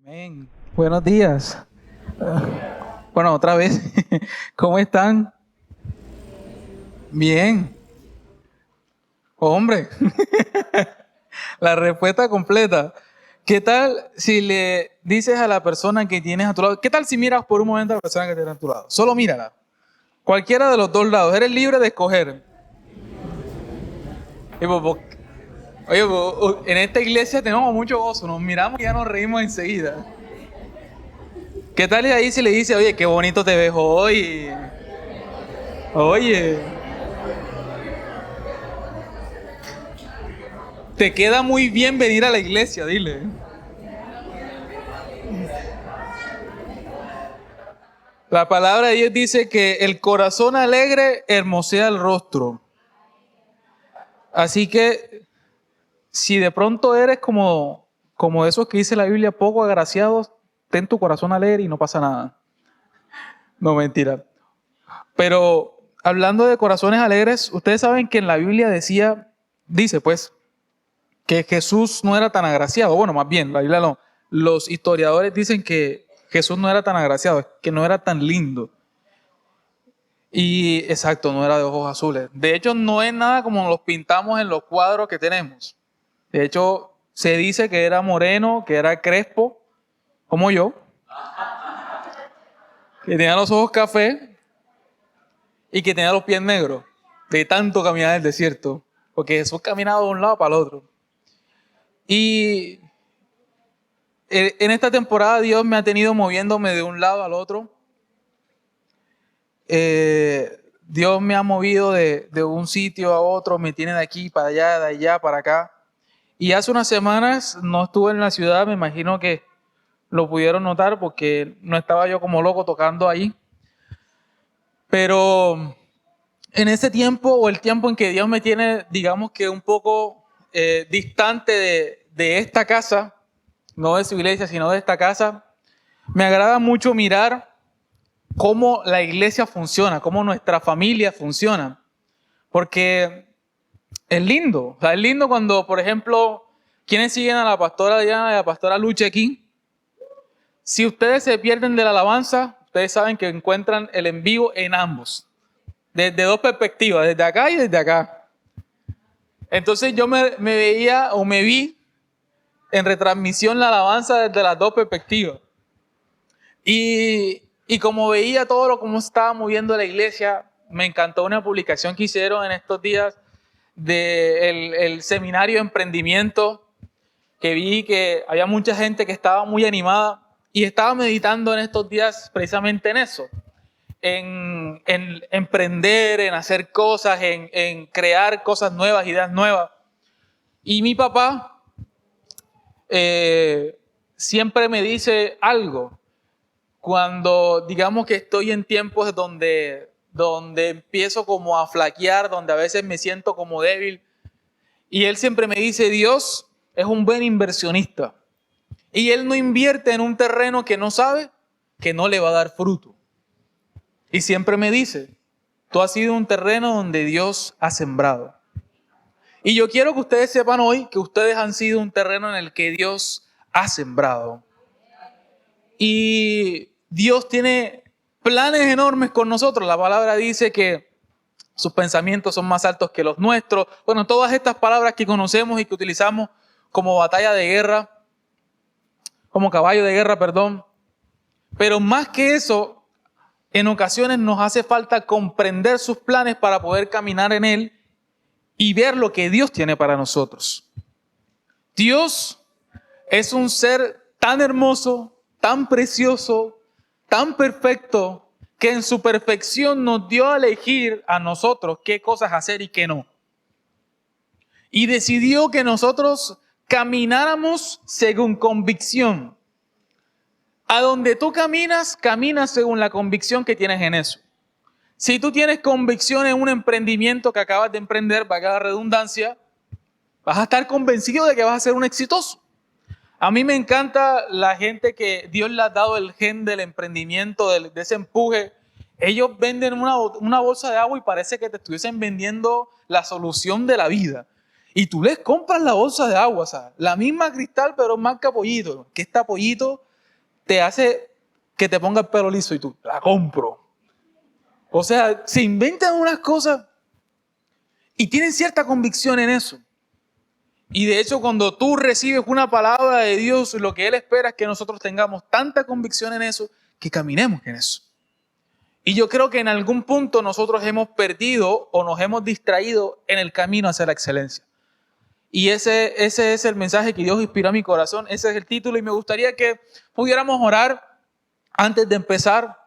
Amén. Buenos días. Bueno, otra vez. ¿Cómo están? Bien. Hombre, la respuesta completa. ¿Qué tal si le dices a la persona que tienes a tu lado? ¿Qué tal si miras por un momento a la persona que tienes a tu lado? Solo mírala. Cualquiera de los dos lados. Eres libre de escoger. Y oye, en esta iglesia tenemos mucho gozo. Nos miramos y ya nos reímos enseguida. ¿Qué tal y ahí si le dice, oye, qué bonito te ves hoy? Oye, te queda muy bien venir a la iglesia, dile. La palabra de Dios dice que el corazón alegre hermosea el rostro. Así que si de pronto eres como esos que dice la Biblia, poco agraciados, ten tu corazón alegre y no pasa nada. No, mentira. Pero hablando de corazones alegres, ustedes saben que en la Biblia dice pues, que Jesús no era tan agraciado. Bueno, más bien, la Biblia no. Los historiadores dicen que Jesús no era tan agraciado, que no era tan lindo. Y exacto, no era de ojos azules. De hecho, no es nada como los pintamos en los cuadros que tenemos. De hecho, se dice que era moreno, que era crespo, como yo, que tenía los ojos café y que tenía los pies negros, de tanto caminar en el desierto, porque Jesús caminaba de un lado para el otro. Y en esta temporada Dios me ha tenido moviéndome de un lado al otro. Dios me ha movido de un sitio a otro, me tiene de aquí para allá, de allá para acá. Y hace unas semanas no estuve en la ciudad, me imagino que lo pudieron notar porque no estaba yo como loco tocando ahí. Pero en ese tiempo o el tiempo en que Dios me tiene, digamos que un poco distante de esta casa, no de su iglesia, sino de esta casa, me agrada mucho mirar cómo la iglesia funciona, cómo nuestra familia funciona. Porque es lindo. O sea, es lindo cuando, por ejemplo, quienes siguen a la pastora Diana y a la pastora Lucha aquí, si ustedes se pierden de la alabanza, ustedes saben que encuentran el en vivo en ambos. Desde dos perspectivas, desde acá y desde acá. Entonces yo me veía o me vi en retransmisión la alabanza desde las dos perspectivas. Y como veía cómo estaba moviendo la iglesia, me encantó una publicación que hicieron en estos días del seminario de emprendimiento, que vi que había mucha gente que estaba muy animada y estaba meditando en estos días precisamente en eso, en emprender, en hacer cosas, en crear cosas nuevas, ideas nuevas. Y mi papá siempre me dice algo. Cuando digamos que estoy en tiempos donde empiezo como a flaquear, donde a veces me siento como débil, y él siempre me dice, Dios es un buen inversionista, y él no invierte en un terreno que no sabe que no le va a dar fruto. Y siempre me dice, tú has sido un terreno donde Dios ha sembrado. Y yo quiero que ustedes sepan hoy que ustedes han sido un terreno en el que Dios ha sembrado. Y Dios tiene planes enormes con nosotros. La palabra dice que sus pensamientos son más altos que los nuestros. Bueno, todas estas palabras que conocemos y que utilizamos como batalla de guerra, como caballo de guerra, perdón. Pero más que eso, en ocasiones nos hace falta comprender sus planes para poder caminar en él y ver lo que Dios tiene para nosotros. Dios es un ser tan hermoso, tan precioso, tan perfecto, que en su perfección nos dio a elegir a nosotros qué cosas hacer y qué no. Y decidió que nosotros camináramos según convicción. A donde tú caminas, caminas según la convicción que tienes en eso. Si tú tienes convicción en un emprendimiento que acabas de emprender, valga la redundancia, vas a estar convencido de que vas a ser un exitoso. A mí me encanta la gente que Dios le ha dado el gen del emprendimiento, de ese empuje. Ellos venden una bolsa de agua y parece que te estuviesen vendiendo la solución de la vida. Y tú les compras la bolsa de agua, ¿sabes? La misma Cristal, pero marca Pollito. Que esta Pollito te hace que te ponga el pelo liso y tú, la compro. O sea, se inventan unas cosas y tienen cierta convicción en eso. Y de hecho, cuando tú recibes una palabra de Dios, lo que Él espera es que nosotros tengamos tanta convicción en eso, que caminemos en eso. Y yo creo que en algún punto nosotros hemos perdido o nos hemos distraído en el camino hacia la excelencia. Y ese es el mensaje que Dios inspiró a mi corazón. Ese es el título y me gustaría que pudiéramos orar antes de empezar.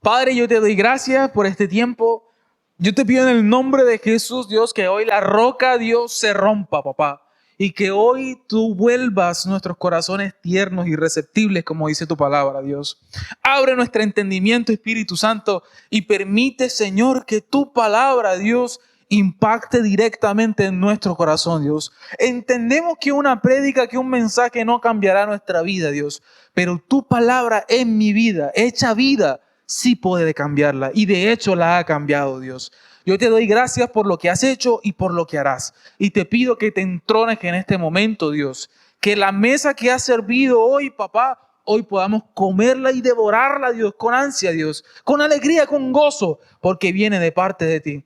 Padre, yo te doy gracias por este tiempo. Yo te pido en el nombre de Jesús, Dios, que hoy la roca, Dios, se rompa, papá. Y que hoy tú vuelvas nuestros corazones tiernos y receptibles, como dice tu palabra, Dios. Abre nuestro entendimiento, Espíritu Santo, y permite, Señor, que tu palabra, Dios, impacte directamente en nuestro corazón, Dios. Entendemos que una prédica, que un mensaje no cambiará nuestra vida, Dios. Pero tu palabra en mi vida, hecha vida, sí puede cambiarla. Y de hecho la ha cambiado, Dios. Yo te doy gracias por lo que has hecho y por lo que harás. Y te pido que te entrones en este momento, Dios. Que la mesa que has servido hoy, papá, hoy podamos comerla y devorarla, Dios, con ansia, Dios. Con alegría, con gozo, porque viene de parte de ti.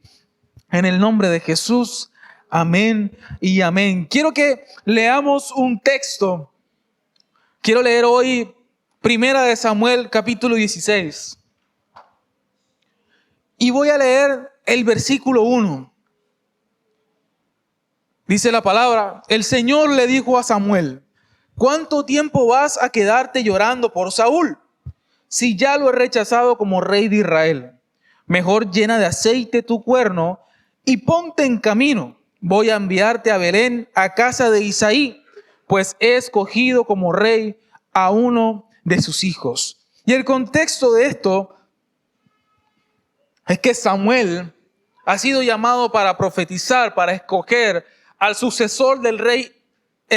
En el nombre de Jesús, amén y amén. Quiero que leamos un texto. Quiero leer hoy Primera de Samuel, capítulo 16. Y voy a leer el versículo 1. Dice la palabra: el Señor le dijo a Samuel: ¿cuánto tiempo vas a quedarte llorando por Saúl, si ya lo he rechazado como rey de Israel? Mejor llena de aceite tu cuerno y ponte en camino. Voy a enviarte a Belén, a casa de Isaí, pues he escogido como rey a uno de sus hijos. Y el contexto de esto es que Samuel ha sido llamado para profetizar, para escoger al sucesor del rey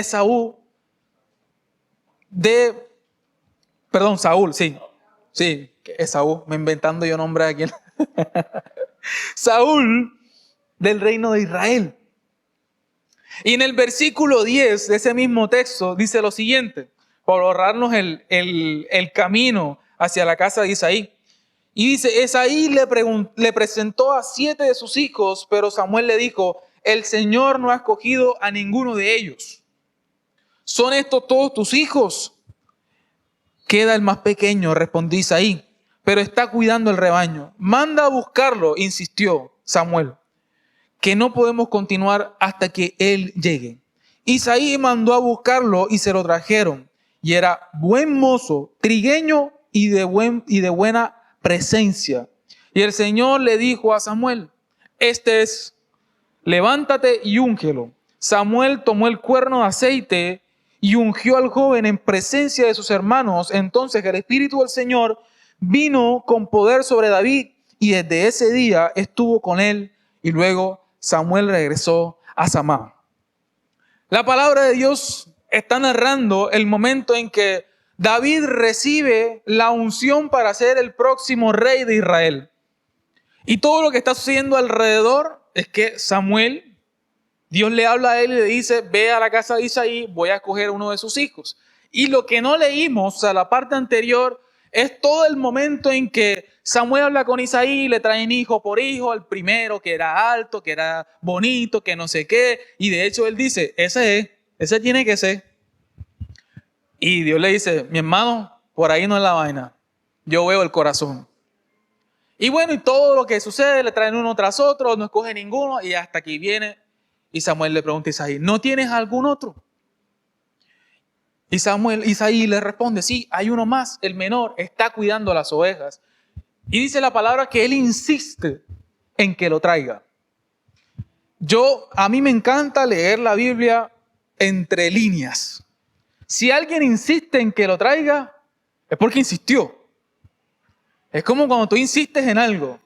Saúl, Esaú, me inventando yo nombre aquí. Saúl, del reino de Israel. Y en el versículo 10 de ese mismo texto dice lo siguiente, para ahorrarnos el camino hacia la casa de Isaí. Y dice: Esaí le presentó a 7 de sus hijos, pero Samuel le dijo: el Señor no ha escogido a ninguno de ellos. ¿Son estos todos tus hijos? Queda el más pequeño, respondió Isaí, pero está cuidando el rebaño. Manda a buscarlo, insistió Samuel, que no podemos continuar hasta que él llegue. Isaí mandó a buscarlo y se lo trajeron. Y era buen mozo, trigueño y de buena presencia. Y el Señor le dijo a Samuel: este es, levántate y úngelo. Samuel tomó el cuerno de aceite y ungió al joven en presencia de sus hermanos. Entonces el Espíritu del Señor vino con poder sobre David y desde ese día estuvo con él. Y luego Samuel regresó a Samá. La palabra de Dios está narrando el momento en que David recibe la unción para ser el próximo rey de Israel. Y todo lo que está sucediendo alrededor es que Samuel, Dios le habla a él y le dice: ve a la casa de Isaí, voy a escoger uno de sus hijos. Y lo que no leímos, o sea, la parte anterior, es todo el momento en que Samuel habla con Isaí, le traen hijo por hijo, el primero que era alto, que era bonito, que no sé qué. Y de hecho él dice: ese tiene que ser. Y Dios le dice: mi hermano, por ahí no es la vaina. Yo veo el corazón. Y bueno, y todo lo que sucede, le traen uno tras otro, no escoge ninguno, y hasta aquí viene. Y Samuel le pregunta a Isaí: ¿no tienes algún otro? Y Isaí le responde: sí, hay uno más, el menor, está cuidando las ovejas. Y dice la palabra que él insiste en que lo traiga. A mí me encanta leer la Biblia entre líneas. Si alguien insiste en que lo traiga, es porque insistió. Es como cuando tú insistes en algo,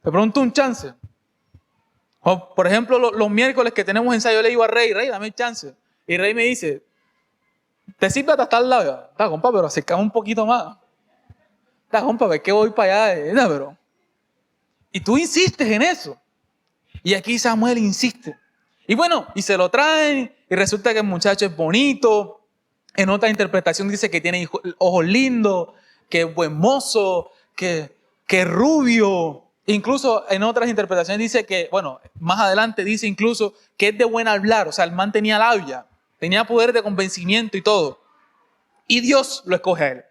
te pregunto un chance. O, por ejemplo, los miércoles que tenemos ensayo, le digo a Rey: dame el chance. Y Rey me dice: ¿te sirve hasta estar al lado? Está, compa, pero acercame un poquito más. Está, compa, ve que voy para allá. Pero... Y tú insistes en eso. Y aquí Samuel insiste. Y bueno, y se lo traen, y resulta que el muchacho es bonito, En otra interpretación dice que tiene ojos lindos, que es buen mozo, que es rubio. Incluso en otras interpretaciones dice que, bueno, más adelante dice incluso que es de buen hablar. O sea, el man tenía labia, tenía poder de convencimiento y todo. Y Dios lo escoge a él.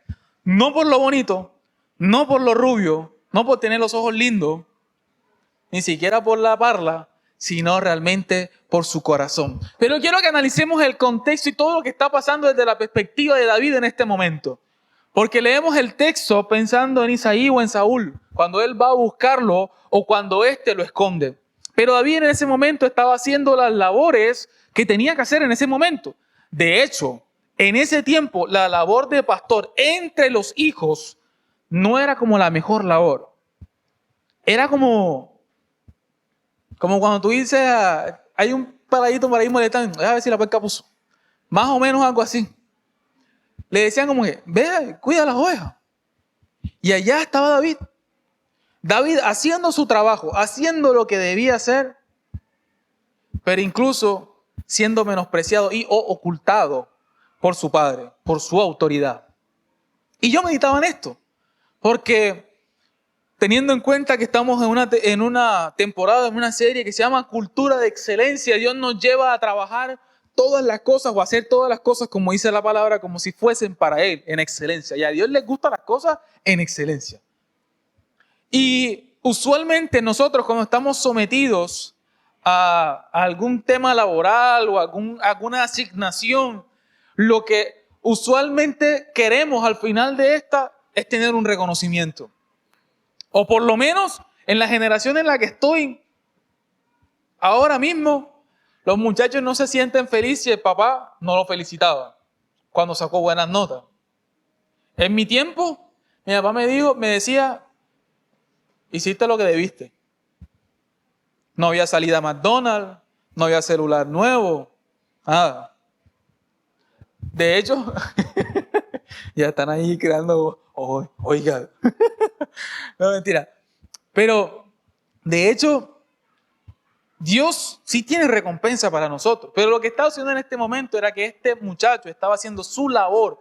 No por lo bonito, no por lo rubio, no por tener los ojos lindos, ni siquiera por la parla, sino realmente por su corazón. Pero quiero que analicemos el contexto y todo lo que está pasando desde la perspectiva de David en este momento. Porque leemos el texto pensando en Isaí o en Saúl, cuando él va a buscarlo o cuando éste lo esconde. Pero David en ese momento estaba haciendo las labores que tenía que hacer en ese momento. De hecho, en ese tiempo, la labor de pastor entre los hijos no era como la mejor labor. Era como cuando tú dices, hay un paradito por ahí molestando, a ver si la pesca puso. Más o menos algo así. Le decían como que, ve, cuida las ovejas. Y allá estaba David. David haciendo su trabajo, haciendo lo que debía hacer, pero incluso siendo menospreciado y o ocultado por su padre, por su autoridad. Y yo meditaba en esto, porque teniendo en cuenta que estamos en una temporada, en una serie que se llama Cultura de Excelencia, Dios nos lleva a trabajar todas las cosas o a hacer todas las cosas, como dice la palabra, como si fuesen para Él, en excelencia. Y a Dios le gustan las cosas en excelencia. Y usualmente nosotros cuando estamos sometidos a algún tema laboral o alguna asignación, lo que usualmente queremos al final de esta es tener un reconocimiento. O por lo menos en la generación en la que estoy ahora mismo, los muchachos no se sienten felices si el papá no lo felicitaba cuando sacó buenas notas. En mi tiempo, mi papá me decía, hiciste lo que debiste. No había salida a McDonald's, no había celular nuevo, nada. De hecho, ya están ahí creando, oiga, no, mentira. Pero, de hecho, Dios sí tiene recompensa para nosotros. Pero lo que estaba haciendo en este momento era que este muchacho estaba haciendo su labor.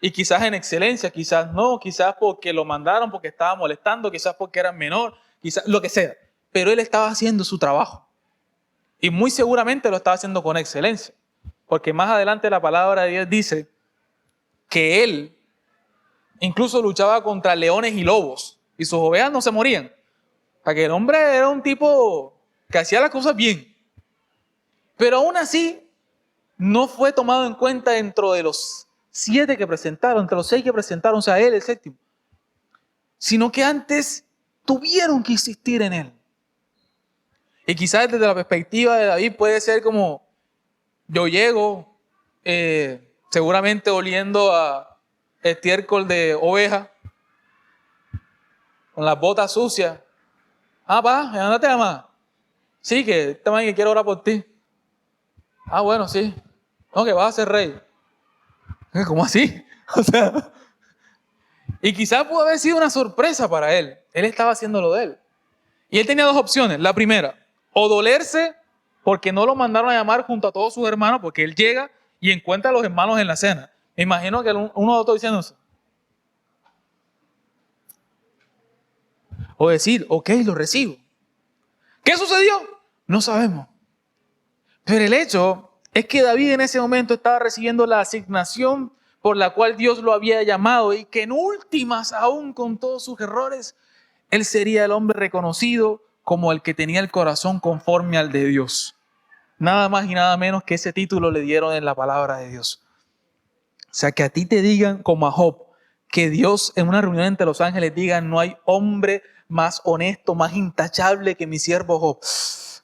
Y quizás en excelencia, quizás no, quizás porque lo mandaron, porque estaba molestando, quizás porque era menor, quizás lo que sea. Pero él estaba haciendo su trabajo. Y muy seguramente lo estaba haciendo con excelencia. Porque más adelante la palabra de Dios dice que él incluso luchaba contra leones y lobos. Y sus ovejas no se morían. Para que el hombre era un tipo que hacía las cosas bien. Pero aún así, no fue tomado en cuenta dentro de los 7 que presentaron, entre los 6 que presentaron, o sea, él, el séptimo. Sino que antes tuvieron que insistir en él. Y quizás desde la perspectiva de David puede ser como, yo llego, seguramente oliendo a estiércol de oveja, con las botas sucias. Ándate, mamá. Sí, que también que quiero orar por ti. Bueno, sí. No, que vas a ser rey. ¿Cómo así? O sea, y quizás pudo haber sido una sorpresa para él. Él estaba haciendo lo de él. Y él tenía 2 opciones. La primera, o dolerse porque no lo mandaron a llamar junto a todos sus hermanos, porque él llega y encuentra a los hermanos en la cena. Me imagino que uno de otros diciendo eso. O decir, ok, lo recibo. ¿Qué sucedió? No sabemos. Pero el hecho es que David en ese momento estaba recibiendo la asignación por la cual Dios lo había llamado y que en últimas, aún con todos sus errores, él sería el hombre reconocido como el que tenía el corazón conforme al de Dios. Nada más y nada menos que ese título le dieron en la palabra de Dios. O sea, que a ti te digan como a Job, que Dios en una reunión entre los ángeles diga, no hay hombre más honesto, más intachable que mi siervo Job.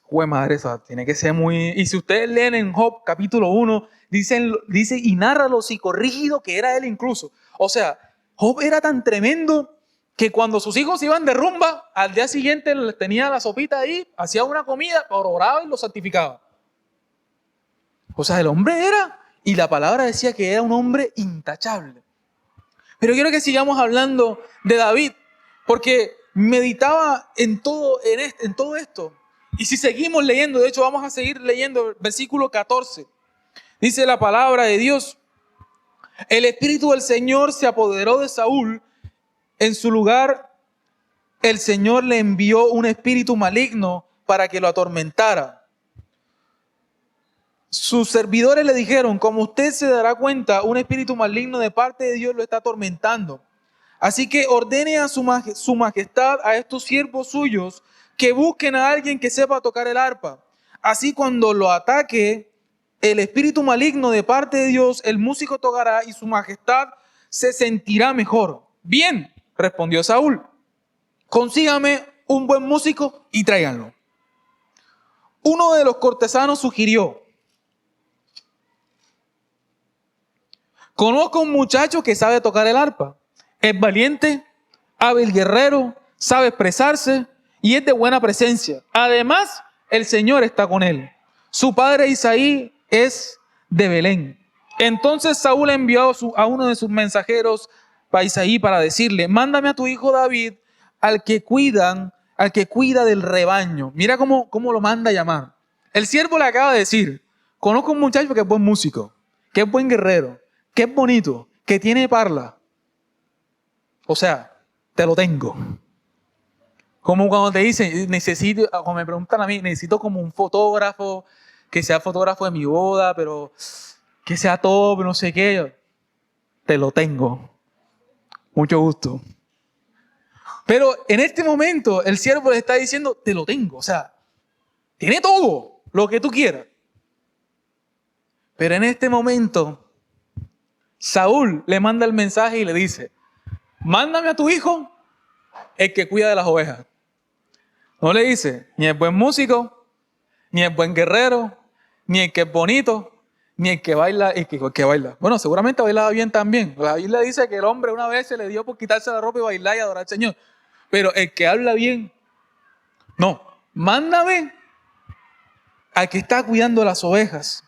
Jue madre, eso tiene que ser muy... Y si ustedes leen en Job capítulo 1, dice y narra lo psicorrígido que era él incluso. O sea, Job era tan tremendo que cuando sus hijos iban de rumba, al día siguiente les tenía la sopita ahí, hacía una comida, oraba y lo santificaba. O sea, el hombre era, y la palabra decía que era un hombre intachable. Pero quiero que sigamos hablando de David, porque meditaba en todo esto. Y si seguimos leyendo, de hecho vamos a seguir leyendo el versículo 14. Dice la palabra de Dios El Espíritu del Señor se apoderó de Saúl. En su lugar, el Señor le envió un espíritu maligno para que lo atormentara. Sus servidores le dijeron: como usted se dará cuenta, un espíritu maligno de parte de Dios lo está atormentando. Así que ordene a su majestad a estos siervos suyos que busquen a alguien que sepa tocar el arpa. Así cuando lo ataque el espíritu maligno de parte de Dios, el músico tocará y su majestad se sentirá mejor. Bien, respondió Saúl, consígame un buen músico y tráiganlo. Uno de los cortesanos sugirió: conozco un muchacho que sabe tocar el arpa. Es valiente, hábil guerrero, sabe expresarse y es de buena presencia. Además, el Señor está con él. Su padre Isaí es de Belén. Entonces Saúl envió a uno de sus mensajeros a Isaí para decirle: mándame a tu hijo David, al que cuida del rebaño. Mira cómo lo manda a llamar. El siervo le acaba de decir: conozco un muchacho que es buen músico, que es buen guerrero, que es bonito, que tiene parla. O sea, te lo tengo. Como cuando te dicen, necesito, como me preguntan a mí, necesito como un fotógrafo, que sea fotógrafo de mi boda, pero que sea top, no sé qué. Te lo tengo. Mucho gusto. Pero en este momento el siervo le está diciendo: te lo tengo. O sea, tiene todo lo que tú quieras. Pero en este momento Saúl le manda el mensaje y le dice: mándame a tu hijo, el que cuida de las ovejas. No le dice ni el buen músico, ni el buen guerrero, ni el que es bonito, ni el que baila, que baila. Bueno, seguramente bailaba bien también. La Biblia dice que el hombre una vez se le dio por quitarse la ropa y bailar y adorar al Señor. Pero el que habla bien, no. Mándame al que está cuidando las ovejas.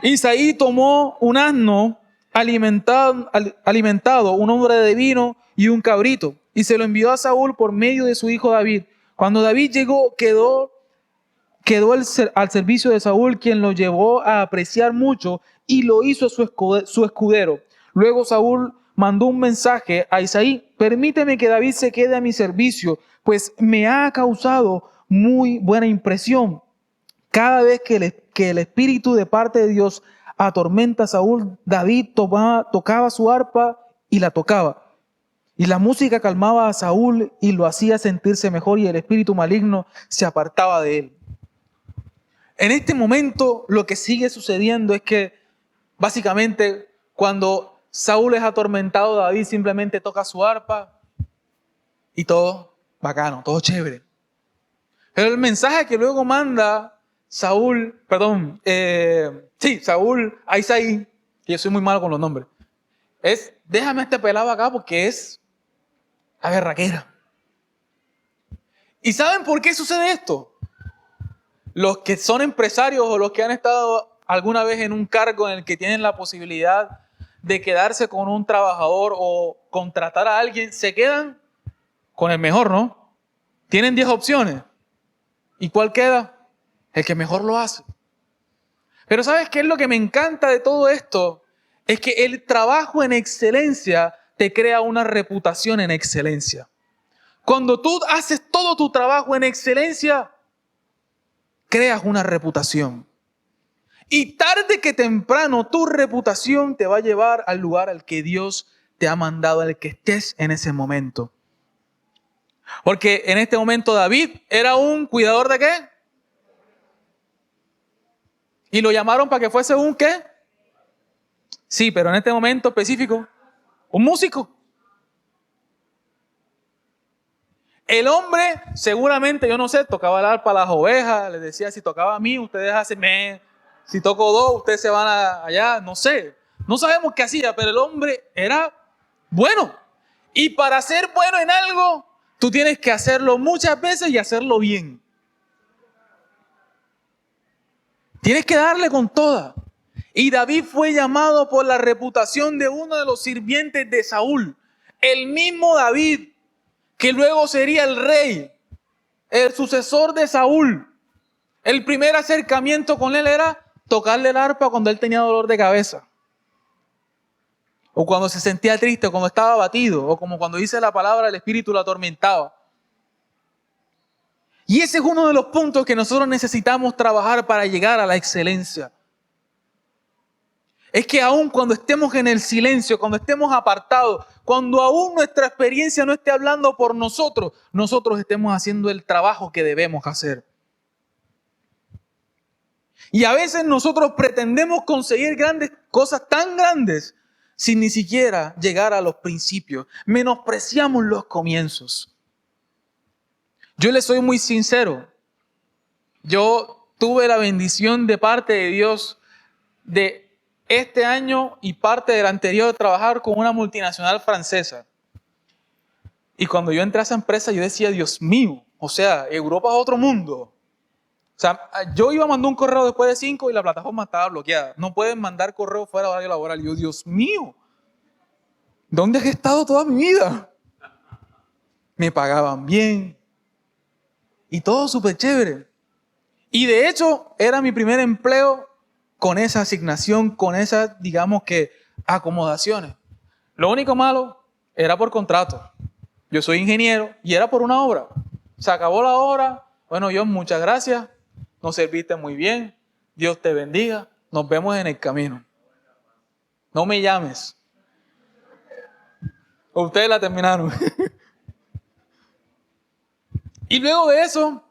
Isaí tomó un asno alimentado, un hombre de vino y un cabrito, y se lo envió a Saúl por medio de su hijo David. Cuando David llegó, quedó al servicio de Saúl, quien lo llevó a apreciar mucho y lo hizo su escudero. Luego Saúl mandó un mensaje a Isaí: permíteme que David se quede a mi servicio, pues me ha causado muy buena impresión. Cada vez que el espíritu de parte de Dios atormenta a Saúl, David tocaba su arpa y la tocaba. Y la música calmaba a Saúl y lo hacía sentirse mejor, y el espíritu maligno se apartaba de él. En este momento lo que sigue sucediendo es que básicamente cuando Saúl es atormentado, David simplemente toca su arpa y todo bacano, todo chévere. Pero el mensaje que luego manda Saúl a Isaí, que yo soy muy malo con los nombres, es: déjame a este pelado acá porque es la berraquera. ¿Y saben por qué sucede esto? Los que son empresarios o los que han estado alguna vez en un cargo en el que tienen la posibilidad de quedarse con un trabajador o contratar a alguien, se quedan con el mejor, ¿no? Tienen 10 opciones. ¿Y cuál queda? El que mejor lo hace. Pero ¿sabes qué es lo que me encanta de todo esto? Es que el trabajo en excelencia te crea una reputación en excelencia. Cuando tú haces todo tu trabajo en excelencia, creas una reputación. Y tarde que temprano tu reputación te va a llevar al lugar al que Dios te ha mandado, al que estés en ese momento. Porque en este momento David era un cuidador ¿de qué? Y lo llamaron para que fuese un ¿qué? Sí, pero en este momento específico, un músico. El hombre seguramente, yo no sé, tocaba el arpa a las ovejas, les decía: si tocaba a mí, ustedes hacen me. Si toco dos, ustedes se van allá, no sé. No sabemos qué hacía, pero el hombre era bueno. Y para ser bueno en algo, tú tienes que hacerlo muchas veces y hacerlo bien. Tienes que darle con toda. Y David fue llamado por la reputación de uno de los sirvientes de Saúl. El mismo David, que luego sería el rey, el sucesor de Saúl. El primer acercamiento con él era tocarle el arpa cuando él tenía dolor de cabeza. o cuando se sentía triste, o cuando estaba abatido, o como cuando dice la palabra, el espíritu lo atormentaba. Y ese es uno de los puntos que nosotros necesitamos trabajar para llegar a la excelencia. Es que aún cuando estemos en el silencio, cuando estemos apartados, cuando aún nuestra experiencia no esté hablando por nosotros, nosotros estemos haciendo el trabajo que debemos hacer. Y a veces nosotros pretendemos conseguir grandes cosas tan grandes sin ni siquiera llegar a los principios. Menospreciamos los comienzos. Yo les soy muy sincero. Yo tuve la bendición de parte de Dios de este año y parte del anterior trabajar con una multinacional francesa. Y cuando yo entré a esa empresa, yo decía, Dios mío, o sea, Europa es otro mundo. O sea, yo iba a mandar un correo después de 5 y la plataforma estaba bloqueada. No pueden mandar correo fuera de horario laboral. Y yo, Dios mío, ¿dónde he estado toda mi vida? Me pagaban bien. Y todo súper chévere. Y de hecho, era mi primer empleo con esa asignación, con esas, digamos que, acomodaciones. Lo único malo era por contrato. Yo soy ingeniero y era por una obra. Se acabó la obra. Bueno, John, muchas gracias. Nos serviste muy bien. Dios te bendiga. Nos vemos en el camino. No me llames. Ustedes la terminaron. Y luego de eso,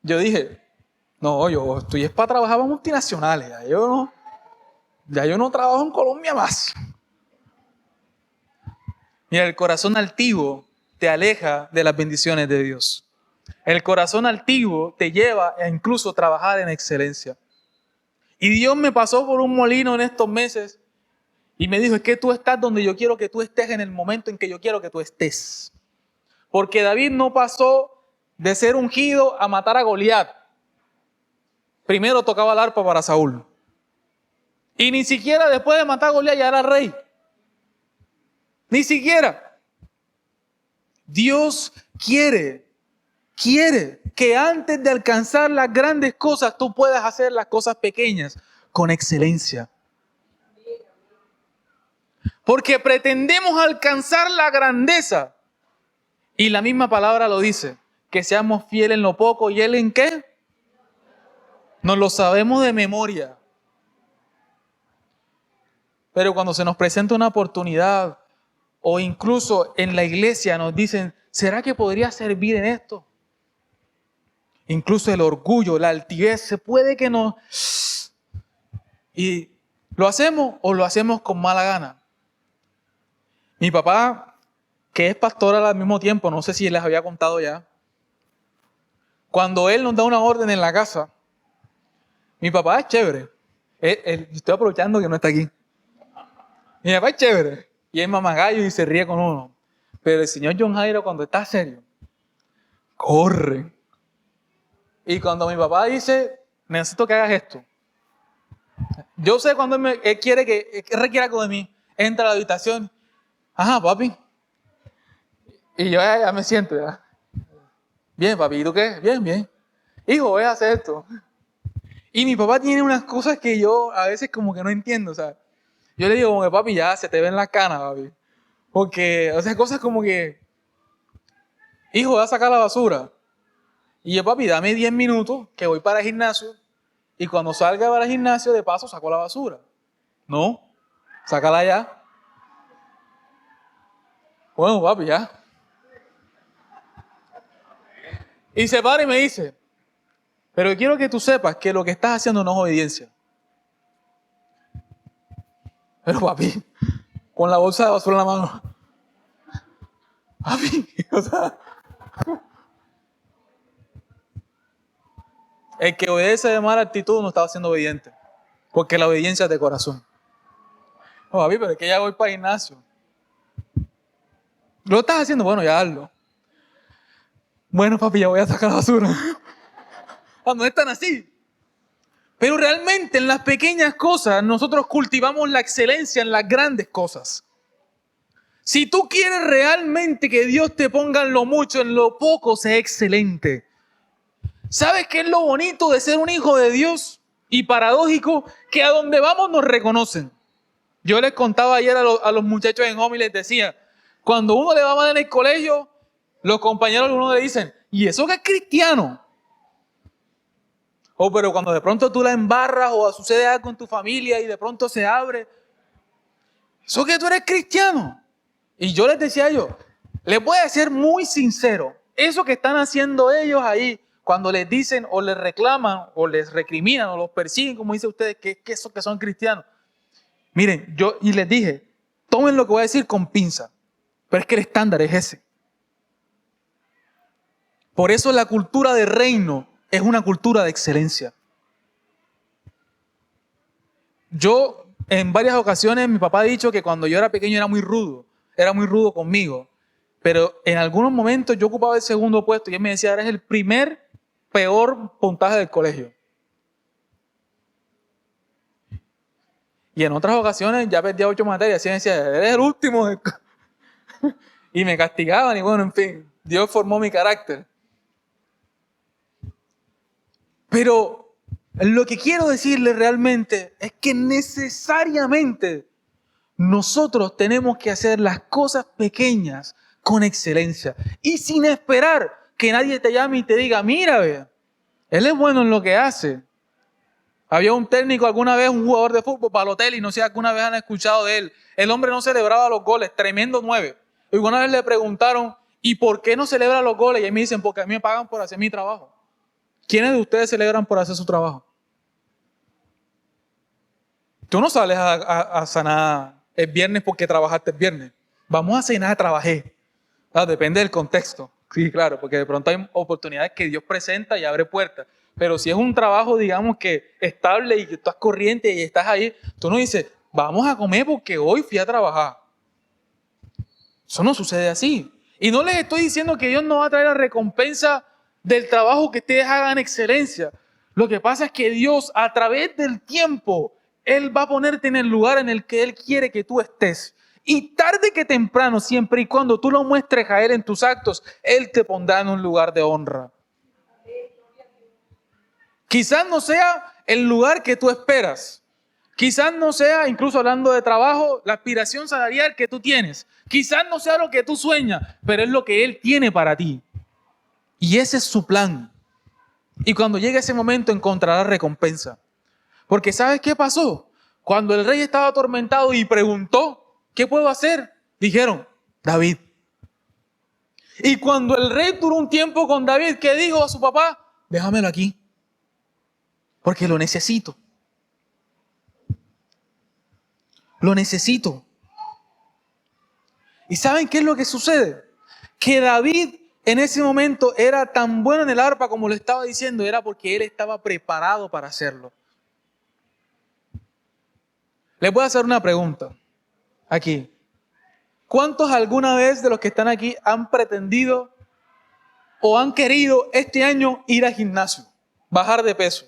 yo dije, no, yo estoy es para trabajar para multinacionales. Ya yo no trabajo en Colombia más. Mira, el corazón altivo te aleja de las bendiciones de Dios. El corazón altivo te lleva a incluso trabajar en excelencia. Y Dios me pasó por un molino en estos meses y me dijo, es que tú estás donde yo quiero que tú estés en el momento en que yo quiero que tú estés. Porque David no pasó de ser ungido a matar a Goliat. Primero tocaba el arpa para Saúl. Y ni siquiera después de matar a Goliat ya era rey. Ni siquiera. Dios quiere que antes de alcanzar las grandes cosas, tú puedas hacer las cosas pequeñas con excelencia. Porque pretendemos alcanzar la grandeza. Y la misma palabra lo dice, que seamos fieles en lo poco y Él en qué. Nos lo sabemos de memoria. Pero cuando se nos presenta una oportunidad o incluso en la iglesia nos dicen, ¿será que podría servir en esto? Incluso el orgullo, la altivez, se puede que no. Y lo hacemos o lo hacemos con mala gana. Mi papá, que es pastor al mismo tiempo, no sé si les había contado ya, cuando él nos da una orden en la casa, mi papá es chévere. Estoy aprovechando que no está aquí. Mi papá es chévere y es mamagallo y se ríe con uno. Pero el señor John Jairo, cuando está serio, corre. Y cuando mi papá dice, necesito que hagas esto. Yo sé cuando él quiere que requiere algo de mí. Entra a la habitación. Ajá, papi. Y yo ya me siento ya. Bien, papi, ¿y tú qué? Bien, bien. Hijo, voy a hacer esto. Y mi papá tiene unas cosas que yo a veces como que no entiendo, o sea. Yo le digo, como que papi, ya se te ven las canas, papi. Porque, o sea, cosas como que, hijo, voy a sacar la basura. Y yo, papi, dame 10 minutos que voy para el gimnasio. Y cuando salga para el gimnasio, de paso, saco la basura. No, sácala ya. Bueno, papi, ya. Y se para y me dice, pero quiero que tú sepas que lo que estás haciendo no es obediencia. Pero papi, con la bolsa de basura en la mano. Papi, o sea. El que obedece de mala actitud no estaba siendo obediente. Porque la obediencia es de corazón. No, papi, pero es que ya voy para el gimnasio. ¿Lo estás haciendo? Bueno, ya hazlo. Bueno, papi, ya voy a sacar la basura. No es tan así. Pero realmente en las pequeñas cosas nosotros cultivamos la excelencia en las grandes cosas. Si tú quieres realmente que Dios te ponga en lo mucho, en lo poco, sé excelente. ¿Sabes qué es lo bonito de ser un hijo de Dios? Y paradójico, que a donde vamos nos reconocen. Yo les contaba ayer a los muchachos en home y les decía, cuando uno le va mal en el colegio, los compañeros de uno le dicen, ¿y eso que es cristiano? O pero cuando de pronto tú la embarras o sucede algo en tu familia y de pronto se abre, ¿eso que tú eres cristiano? Y yo les decía a ellos, les voy a ser muy sincero, eso que están haciendo ellos ahí, cuando les dicen o les reclaman o les recriminan o los persiguen, como dicen ustedes, que esos que son cristianos. Miren, yo y les dije, tomen lo que voy a decir con pinza, pero es que el estándar es ese. Por eso la cultura de reino es una cultura de excelencia. Yo, en varias ocasiones, mi papá ha dicho que cuando yo era pequeño era muy rudo conmigo, pero en algunos momentos yo ocupaba el segundo puesto y él me decía, eres el primer peor puntaje del colegio. Y en otras ocasiones ya perdía 8 materias, así me decía, eres el último. Y me castigaban y bueno, en fin, Dios formó mi carácter. Pero lo que quiero decirle realmente es que necesariamente nosotros tenemos que hacer las cosas pequeñas con excelencia y sin esperar que nadie te llame y te diga, mira, ve, él es bueno en lo que hace. Había un técnico alguna vez, un jugador de fútbol, Balotelli, no sé si alguna vez han escuchado de él. El hombre no celebraba los goles, tremendo 9. Y una vez le preguntaron, ¿y por qué no celebra los goles? Y a mí me dicen, porque a mí me pagan por hacer mi trabajo. ¿Quiénes de ustedes celebran por hacer su trabajo? Tú no sales a cenar el viernes porque trabajaste el viernes. Vamos a cenar, trabajé. Depende del contexto. Sí, claro, porque de pronto hay oportunidades que Dios presenta y abre puertas. Pero si es un trabajo, digamos que estable y que estás corriente y estás ahí, tú no dices, vamos a comer porque hoy fui a trabajar. Eso no sucede así. Y no les estoy diciendo que Dios no va a traer la recompensa del trabajo que ustedes hagan en excelencia. Lo que pasa es que Dios, a través del tiempo, Él va a ponerte en el lugar en el que Él quiere que tú estés. Y tarde que temprano, siempre y cuando tú lo muestres a Él en tus actos, Él te pondrá en un lugar de honra. Quizás no sea el lugar que tú esperas. Quizás no sea, incluso hablando de trabajo, la aspiración salarial que tú tienes. Quizás no sea lo que tú sueñas, pero es lo que Él tiene para ti. Y ese es su plan. Y cuando llegue ese momento encontrará recompensa. Porque ¿sabes qué pasó? Cuando el rey estaba atormentado y preguntó, ¿qué puedo hacer? Dijeron, David. Y cuando el rey duró un tiempo con David, ¿qué dijo a su papá? Déjamelo aquí, porque lo necesito. Lo necesito. ¿Y saben qué es lo que sucede? Que David en ese momento era tan bueno en el arpa como lo estaba diciendo, era porque él estaba preparado para hacerlo. Les voy a hacer una pregunta aquí. ¿Cuántos alguna vez de los que están aquí han pretendido o han querido este año ir al gimnasio, bajar de peso?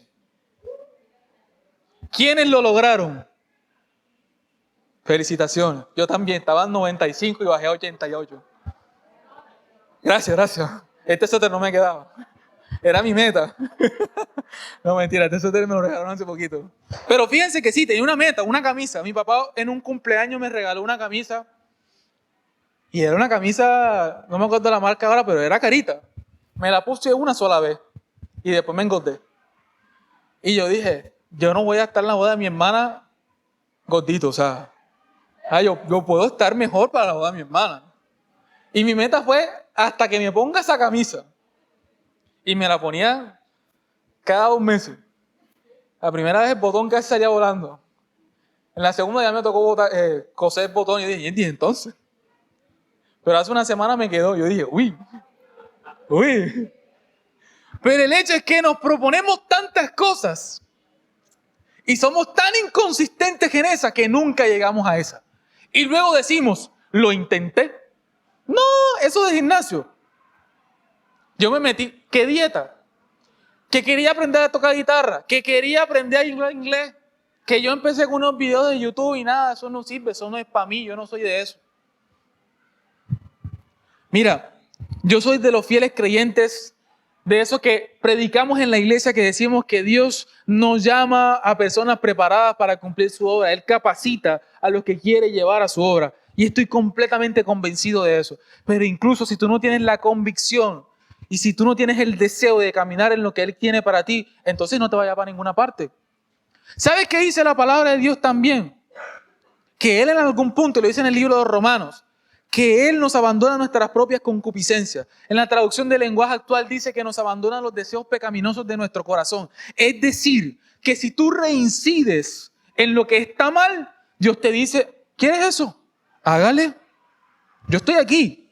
¿Quiénes lo lograron? Felicitaciones. Yo también estaba en 95 y bajé a 88. Gracias. Este suéter no me quedaba. Era mi meta. No, mentira, este suéter me lo regalaron hace poquito. Pero fíjense que sí, tenía una meta, una camisa. Mi papá en un cumpleaños me regaló una camisa. Y era una camisa, no me acuerdo la marca ahora, pero era carita. Me la puse una sola vez. Y después me engordé. Y yo dije, yo no voy a estar en la boda de mi hermana gordito, o sea. Yo puedo estar mejor para la boda de mi hermana. Y mi meta fue hasta que me ponga esa camisa. Y me la ponía cada 2 meses. La primera vez el botón casi salía volando. En la segunda ya me tocó coser el botón y yo dije, ¿y entonces? Pero hace una semana me quedó. Yo dije, uy. Pero el hecho es que nos proponemos tantas cosas y somos tan inconsistentes en esa que nunca llegamos a esa. Y luego decimos, lo intenté. No, eso de gimnasio. Yo me metí, ¿qué dieta? Que quería aprender a tocar guitarra, que quería aprender a hablar inglés, que yo empecé con unos videos de YouTube y nada, eso no sirve, eso no es para mí, yo no soy de eso. Mira, yo soy de los fieles creyentes de eso que predicamos en la iglesia, que decimos que Dios nos llama a personas preparadas para cumplir su obra. Él capacita a los que quiere llevar a su obra. Y estoy completamente convencido de eso. Pero incluso si tú no tienes la convicción y si tú no tienes el deseo de caminar en lo que Él tiene para ti, entonces no te vayas para ninguna parte. ¿Sabes qué dice la palabra de Dios también? Que Él en algún punto, lo dice en el libro de Romanos, que Él nos abandona nuestras propias concupiscencias. En la traducción del lenguaje actual dice que nos abandona los deseos pecaminosos de nuestro corazón. Es decir, que si tú reincides en lo que está mal, Dios te dice, ¿quieres eso? Hágale. Yo estoy aquí.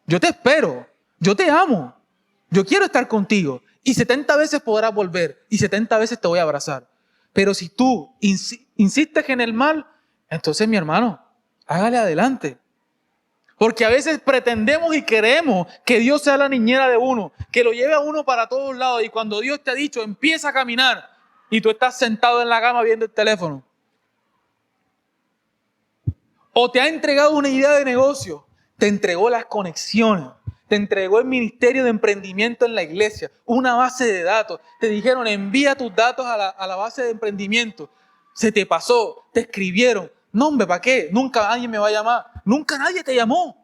Yo te espero. Yo te amo. Yo quiero estar contigo. Y 70 veces podrás volver. Y 70 veces te voy a abrazar. Pero si tú insistes en el mal, entonces mi hermano, hágale adelante. Porque a veces pretendemos y queremos que Dios sea la niñera de uno, que lo lleve a uno para todos lados. Y cuando Dios te ha dicho, empieza a caminar, y tú estás sentado en la cama viendo el teléfono. O te ha entregado una idea de negocio, te entregó las conexiones, te entregó el ministerio de emprendimiento en la iglesia, una base de datos. Te dijeron, envía tus datos a la base de emprendimiento. Se te pasó, te escribieron. No, hombre, ¿para qué? Nunca nadie me va a llamar. Nunca nadie te llamó.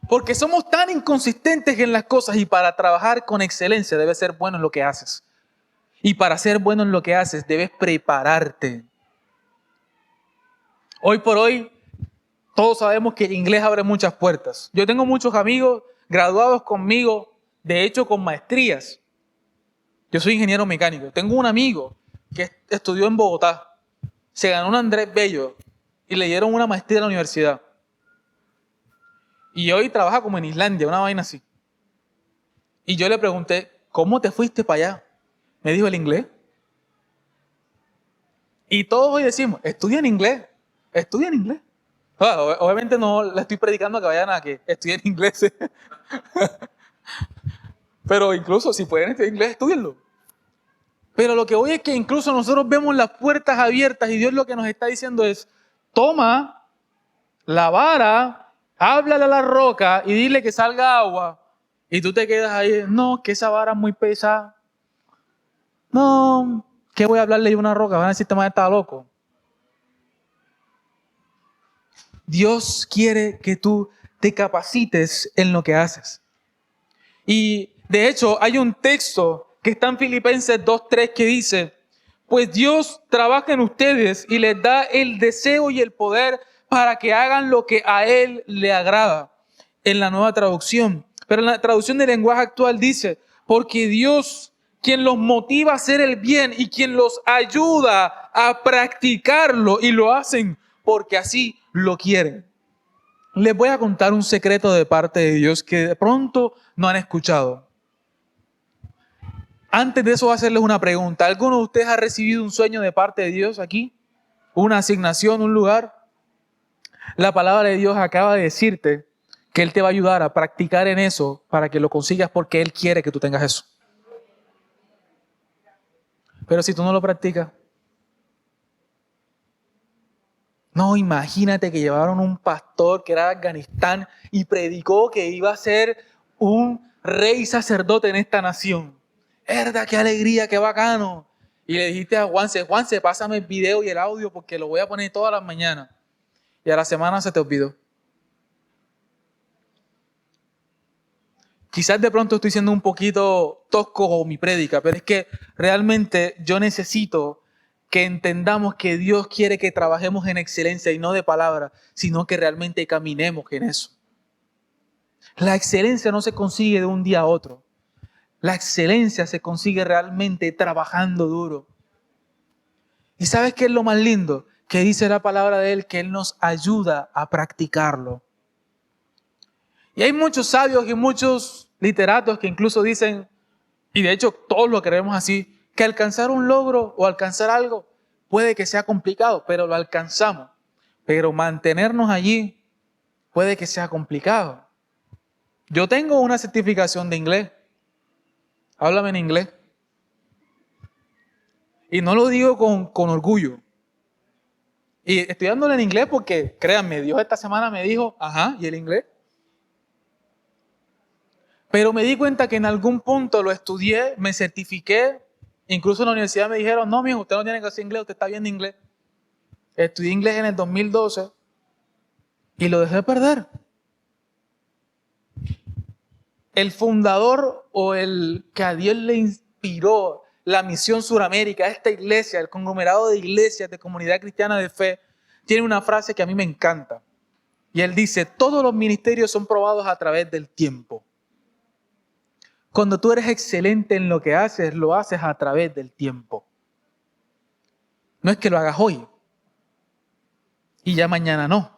Porque somos tan inconsistentes en las cosas y para trabajar con excelencia debes ser bueno en lo que haces. Y para ser bueno en lo que haces debes prepararte. Hoy por hoy todos sabemos que el inglés abre muchas puertas. Yo tengo muchos amigos graduados conmigo, de hecho con maestrías. Yo soy ingeniero mecánico. Tengo un amigo que estudió en Bogotá, se ganó un Andrés Bello y le dieron una maestría en la universidad. Y hoy trabaja como en Islandia, una vaina así. Y yo le pregunté, ¿cómo te fuiste para allá? Me dijo, el inglés. Y todos hoy decimos, estudia en inglés, estudia en inglés. Obviamente no le estoy predicando a que vayan a que estudien inglés. Pero incluso si pueden estudiar inglés, estudienlo. Pero lo que voy es que incluso nosotros vemos las puertas abiertas y Dios lo que nos está diciendo es, toma la vara, háblale a la roca y dile que salga agua. Y tú te quedas ahí, no, que esa vara es muy pesada. No, ¿qué voy a hablarle a una roca? Van a decir, este man está loco. Dios quiere que tú te capacites en lo que haces. Y de hecho hay un texto que está en Filipenses 2:3 que dice, pues Dios trabaja en ustedes y les da el deseo y el poder para que hagan lo que a Él le agrada. En la nueva traducción. Pero en la traducción del lenguaje actual dice, porque Dios, quien los motiva a hacer el bien y quien los ayuda a practicarlo y lo hacen porque así lo quieren. Les voy a contar un secreto de parte de Dios que de pronto no han escuchado. Antes de eso voy a hacerles una pregunta. ¿Alguno de ustedes ha recibido un sueño de parte de Dios aquí? ¿Una asignación, un lugar? La palabra de Dios acaba de decirte que Él te va a ayudar a practicar en eso para que lo consigas porque Él quiere que tú tengas eso. Pero si tú no lo practicas, no, imagínate que llevaron un pastor que era de Afganistán y predicó que iba a ser un rey sacerdote en esta nación. ¡Verdad, qué alegría, qué bacano! Y le dijiste a Juanse, pásame el video y el audio porque lo voy a poner todas las mañanas. Y a la semana se te olvidó. Quizás de pronto estoy siendo un poquito tosco con mi prédica, pero es que realmente yo necesito que entendamos que Dios quiere que trabajemos en excelencia y no de palabra, sino que realmente caminemos en eso. La excelencia no se consigue de un día a otro. La excelencia se consigue realmente trabajando duro. ¿Y sabes qué es lo más lindo? Que dice la palabra de Él, que Él nos ayuda a practicarlo. Y hay muchos sabios y muchos literatos que incluso dicen, y de hecho todos lo creemos así, que alcanzar un logro o alcanzar algo puede que sea complicado, pero lo alcanzamos. Pero mantenernos allí puede que sea complicado. Yo tengo una certificación de inglés. Háblame en inglés. Y no lo digo con orgullo. Y estoy dándole en inglés porque, créanme, Dios esta semana me dijo, ajá, ¿y el inglés? Pero me di cuenta que en algún punto lo estudié, me certifiqué, incluso en la universidad me dijeron, no, mijo, usted no tiene que hacer inglés, usted está bien de inglés. Estudié inglés en el 2012 y lo dejé perder. El fundador o el que a Dios le inspiró la misión Suramérica, esta iglesia, el conglomerado de iglesias de comunidad cristiana de fe, tiene una frase que a mí me encanta. Y él dice, todos los ministerios son probados a través del tiempo. Cuando tú eres excelente en lo que haces, lo haces a través del tiempo. No es que lo hagas hoy y ya mañana no.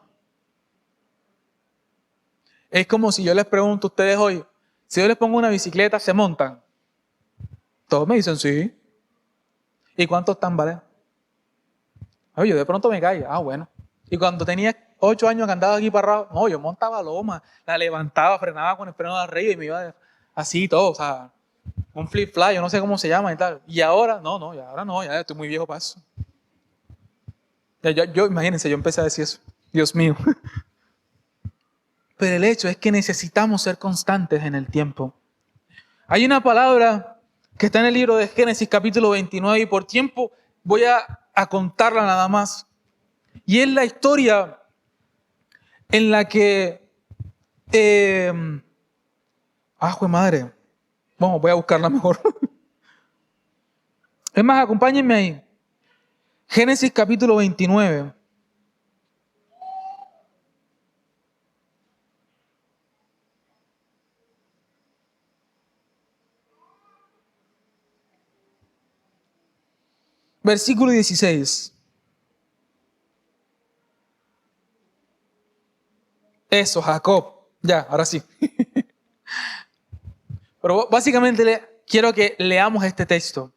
Es como si yo les pregunto a ustedes hoy, si yo les pongo una bicicleta, ¿se montan? Todos me dicen sí. ¿Y cuántos están, vale? Oye, yo de pronto me caigo. Ah, bueno. Y cuando tenía 8 años que andaba aquí para arriba, no, yo montaba loma, la levantaba, frenaba con el freno de arriba y me iba así todo, o sea, un flip-fly, yo no sé cómo se llama y tal. Y ahora, ya estoy muy viejo para eso. Imagínense, yo empecé a decir eso. Dios mío. Pero el hecho es que necesitamos ser constantes en el tiempo. Hay una palabra que está en el libro de Génesis capítulo 29 y por tiempo voy a contarla nada más. Y es la historia en la que... ¡jue madre! Vamos, voy a buscarla mejor. Es más, acompáñenme ahí. Génesis capítulo 29. Versículo 16. Eso, Jacob. Ya, ahora sí. Pero básicamente quiero que leamos este texto.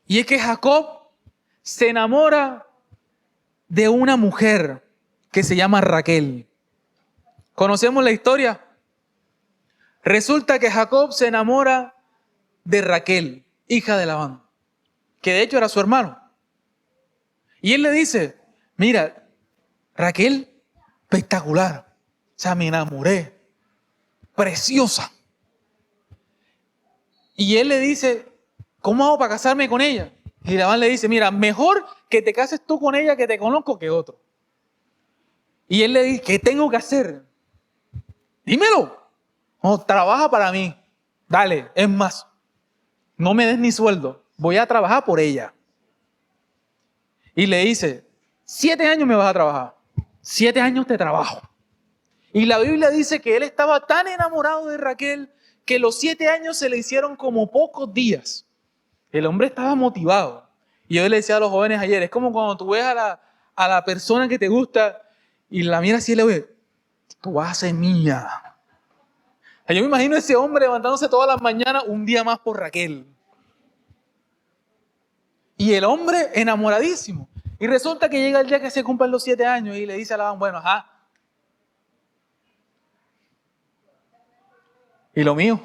Y es que Jacob se enamora de una mujer que se llama Raquel. ¿Conocemos la historia? Resulta que Jacob se enamora de Raquel, hija de Labán, que de hecho era su hermano. Y él le dice, mira, Raquel, espectacular. O sea, me enamoré. Preciosa. Y él le dice, ¿cómo hago para casarme con ella? Y Labán le dice, mira, mejor que te cases tú con ella que te conozco que otro. Y él le dice, ¿qué tengo que hacer? Dímelo. No, trabaja para mí. Dale, es más, no me des ni sueldo. Voy a trabajar por ella. Y le dice, 7 años me vas a trabajar. 7 años te trabajo. Y la Biblia dice que él estaba tan enamorado de Raquel que los 7 años se le hicieron como pocos días. El hombre estaba motivado. Y yo le decía a los jóvenes ayer, es como cuando tú ves a la persona que te gusta y la miras así y le ves, tú vas a ser mía. Yo me imagino a ese hombre levantándose todas las mañanas un día más por Raquel. Y el hombre enamoradísimo. Y resulta que llega el día que se cumplen los 7 años y le dice a Labán, bueno, ajá. ¿Y lo mío?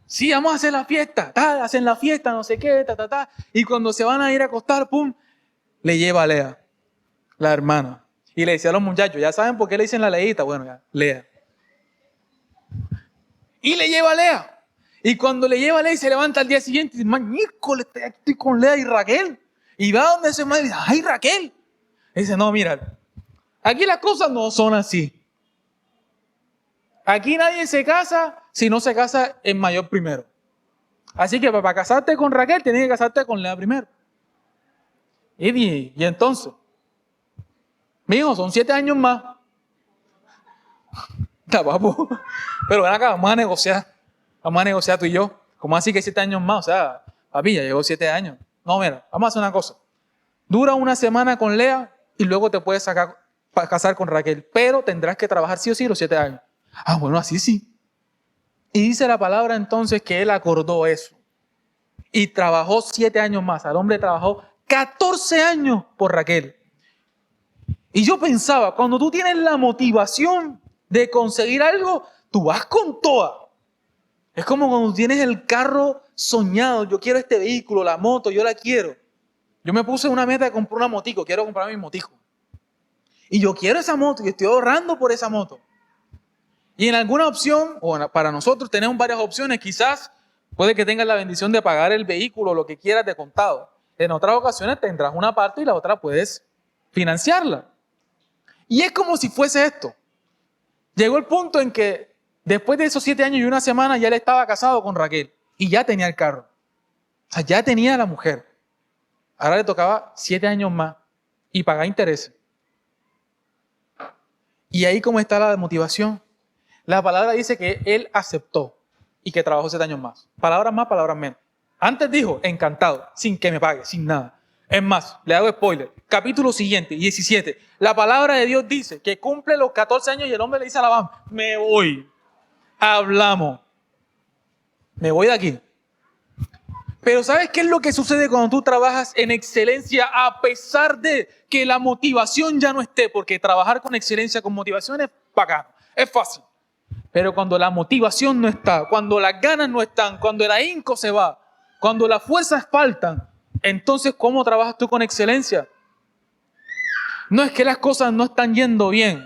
Sí, vamos a hacer la fiesta. Hacen la fiesta, no sé qué, Y cuando se van a ir a acostar, pum, le lleva a Lea, la hermana. Y le decía a los muchachos, ¿ya saben por qué le dicen la Leita? Bueno, ya, Lea. Y le lleva a Lea. Y cuando le lleva a Lea y se levanta al día siguiente, dice, miércoles, estoy con Lea y Raquel. Y va donde su madre y dice, ¡ay, Raquel! Y dice, no, mira, aquí las cosas no son así. Aquí nadie se casa si no se casa en mayor primero. Así que para casarte con Raquel, tienes que casarte con Lea primero. Y entonces, mijo, son 7 años más. Papu. Pero ven acá, vamos a negociar. Vamos a negociar tú y yo. ¿Cómo así que 7 años más? O sea, papi, ya llevo 7 años. No, mira, vamos a hacer una cosa. Dura una semana con Lea y luego te puedes casar con Raquel. Pero tendrás que trabajar sí o sí los 7 años. Ah, bueno, así sí. Y dice la palabra entonces que él acordó eso. Y trabajó 7 años más. El hombre trabajó 14 años por Raquel. Y yo pensaba, cuando tú tienes la motivación de conseguir algo, tú vas con toda. Es como cuando tienes el carro soñado. Yo quiero este vehículo, la moto, yo la quiero. Yo me puse una meta de comprar una motico. Quiero comprar mi motico. Y yo quiero esa moto y estoy ahorrando por esa moto. Y en alguna opción, para nosotros tenemos varias opciones, quizás puede que tengas la bendición de pagar el vehículo, lo que quieras de contado. En otras ocasiones tendrás una parte y la otra puedes financiarla. Y es como si fuese esto. Llegó el punto en que después de esos 7 años y una semana ya él estaba casado con Raquel y ya tenía el carro. O sea, ya tenía a la mujer. Ahora le tocaba 7 años más y pagar intereses. Y ahí cómo está la motivación. La palabra dice que él aceptó y que trabajó 7 años más. Palabras más, palabras menos. Antes dijo, encantado, sin que me pague, sin nada. Es más, le hago spoiler. Capítulo siguiente, 17. La palabra de Dios dice que cumple los 14 años y el hombre le dice a Labán, me voy. Hablamos. Me voy de aquí. Pero ¿sabes qué es lo que sucede cuando tú trabajas en excelencia a pesar de que la motivación ya no esté? Porque trabajar con excelencia, con motivación es bacano, es fácil. Pero cuando la motivación no está, cuando las ganas no están, cuando el ahínco se va, cuando las fuerzas faltan, entonces ¿cómo trabajas tú con excelencia? No es que las cosas no están yendo bien.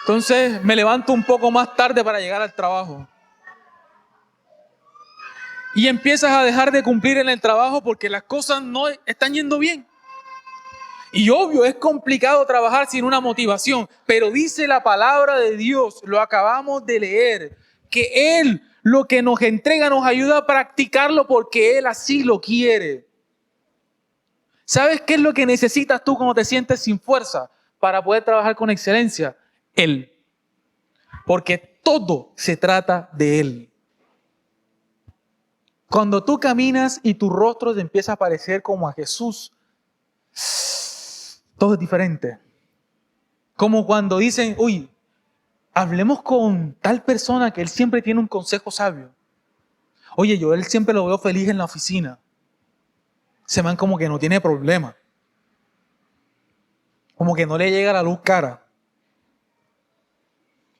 Entonces me levanto un poco más tarde para llegar al trabajo. Y empiezas a dejar de cumplir en el trabajo porque las cosas no están yendo bien. Y obvio, es complicado trabajar sin una motivación, pero dice la palabra de Dios, lo acabamos de leer, que Él lo que nos entrega nos ayuda a practicarlo porque Él así lo quiere. ¿Sabes qué es lo que necesitas tú cuando te sientes sin fuerza para poder trabajar con excelencia? Él. Porque todo se trata de Él. Cuando tú caminas y tu rostro te empieza a parecer como a Jesús, todo es diferente. Como cuando dicen, uy, hablemos con tal persona que él siempre tiene un consejo sabio. Oye, yo él siempre lo veo feliz en la oficina. Se man como que no tiene problema. Como que no le llega la luz cara.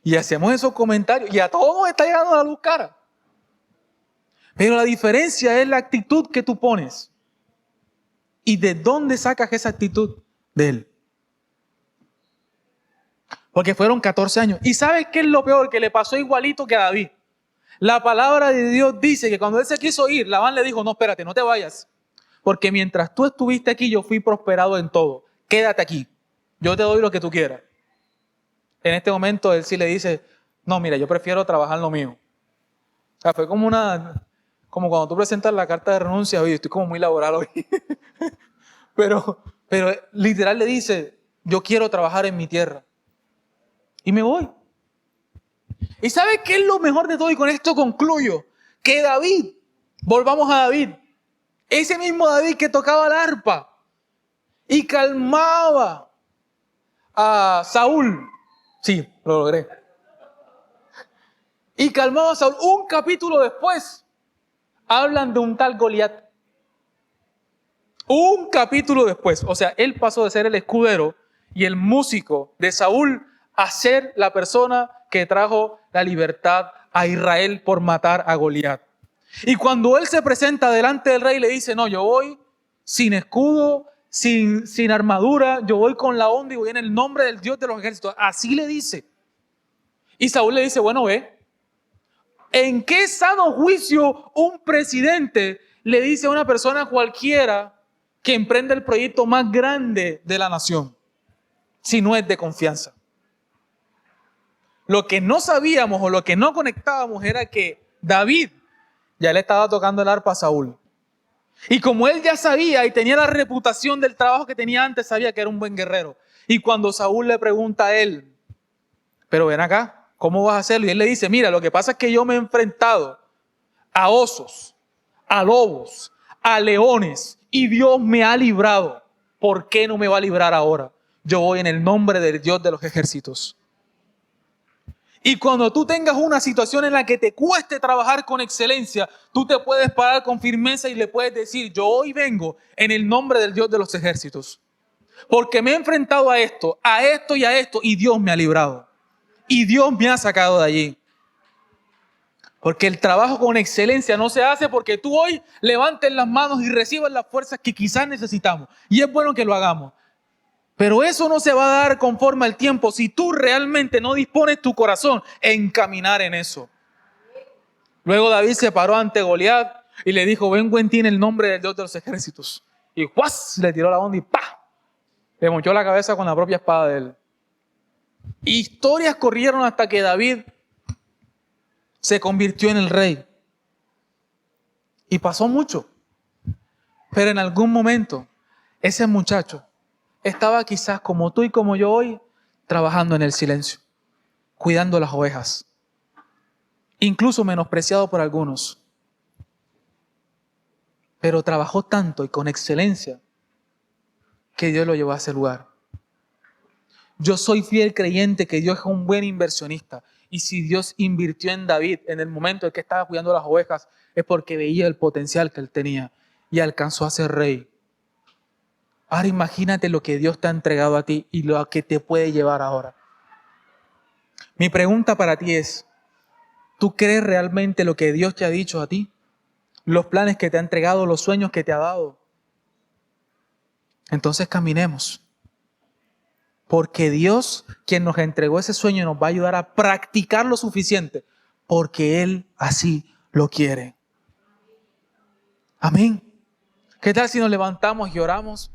Y hacemos esos comentarios y a todos nos está llegando la luz cara. Pero la diferencia es la actitud que tú pones. ¿Y de dónde sacas esa actitud? De Él. Porque fueron 14 años. ¿Y sabes qué es lo peor? Que le pasó igualito que a David. La palabra de Dios dice que cuando él se quiso ir, Labán le dijo, no, espérate, no te vayas. Porque mientras tú estuviste aquí, yo fui prosperado en todo. Quédate aquí. Yo te doy lo que tú quieras. En este momento él sí le dice, no, mira, yo prefiero trabajar en lo mío. O sea, fue como cuando tú presentas la carta de renuncia, oye, estoy como muy laboral hoy. pero literal le dice, yo quiero trabajar en mi tierra. Y me voy. ¿Y sabes qué es lo mejor de todo? Y con esto concluyo. Que David, volvamos a David, ese mismo David que tocaba el arpa y calmaba a Saúl. Sí, lo logré. Y calmaba a Saúl. Un capítulo después, hablan de un tal Goliat. Un capítulo después. O sea, él pasó de ser el escudero y el músico de Saúl a ser la persona que trajo la libertad a Israel por matar a Goliat. Y cuando él se presenta delante del rey, le dice, no, yo voy sin escudo, sin armadura, yo voy con la onda y voy en el nombre del Dios de los ejércitos. Así le dice. Y Saúl le dice, bueno, ve, ¿en qué sano juicio un presidente le dice a una persona cualquiera que emprende el proyecto más grande de la nación, si no es de confianza? Lo que no sabíamos o lo que no conectábamos era que David ya le estaba tocando el arpa a Saúl. Y como él ya sabía y tenía la reputación del trabajo que tenía antes, sabía que era un buen guerrero. Y cuando Saúl le pregunta a él, pero ven acá, ¿cómo vas a hacerlo? Y él le dice, mira, lo que pasa es que yo me he enfrentado a osos, a lobos, a leones, y Dios me ha librado. ¿Por qué no me va a librar ahora? Yo voy en el nombre del Dios de los ejércitos. Y cuando tú tengas una situación en la que te cueste trabajar con excelencia, tú te puedes parar con firmeza y le puedes decir, yo hoy vengo en el nombre del Dios de los ejércitos. Porque me he enfrentado a esto y Dios me ha librado. Y Dios me ha sacado de allí. Porque el trabajo con excelencia no se hace porque tú hoy levantes las manos y recibas las fuerzas que quizás necesitamos. Y es bueno que lo hagamos. Pero eso no se va a dar conforme al tiempo si tú realmente no dispones tu corazón en caminar en eso. Luego David se paró ante Goliat y le dijo, vengo en ti en el nombre del Dios de los ejércitos. Y ¡guas! Le tiró la onda y ¡pah! Le mochó la cabeza con la propia espada de él. Historias corrieron hasta que David se convirtió en el rey. Y pasó mucho. Pero en algún momento, ese muchacho estaba quizás como tú y como yo hoy, trabajando en el silencio, cuidando las ovejas, incluso menospreciado por algunos. Pero trabajó tanto y con excelencia que Dios lo llevó a ese lugar. Yo soy fiel creyente que Dios es un buen inversionista. Y si Dios invirtió en David en el momento en que estaba cuidando las ovejas, es porque veía el potencial que él tenía y alcanzó a ser rey. Ahora imagínate lo que Dios te ha entregado a ti y lo que te puede llevar ahora. Mi pregunta para ti es, ¿tú crees realmente lo que Dios te ha dicho a ti? Los planes que te ha entregado, los sueños que te ha dado. Entonces caminemos. Porque Dios, quien nos entregó ese sueño, nos va a ayudar a practicar lo suficiente, porque Él así lo quiere. Amén. ¿Qué tal si nos levantamos y oramos?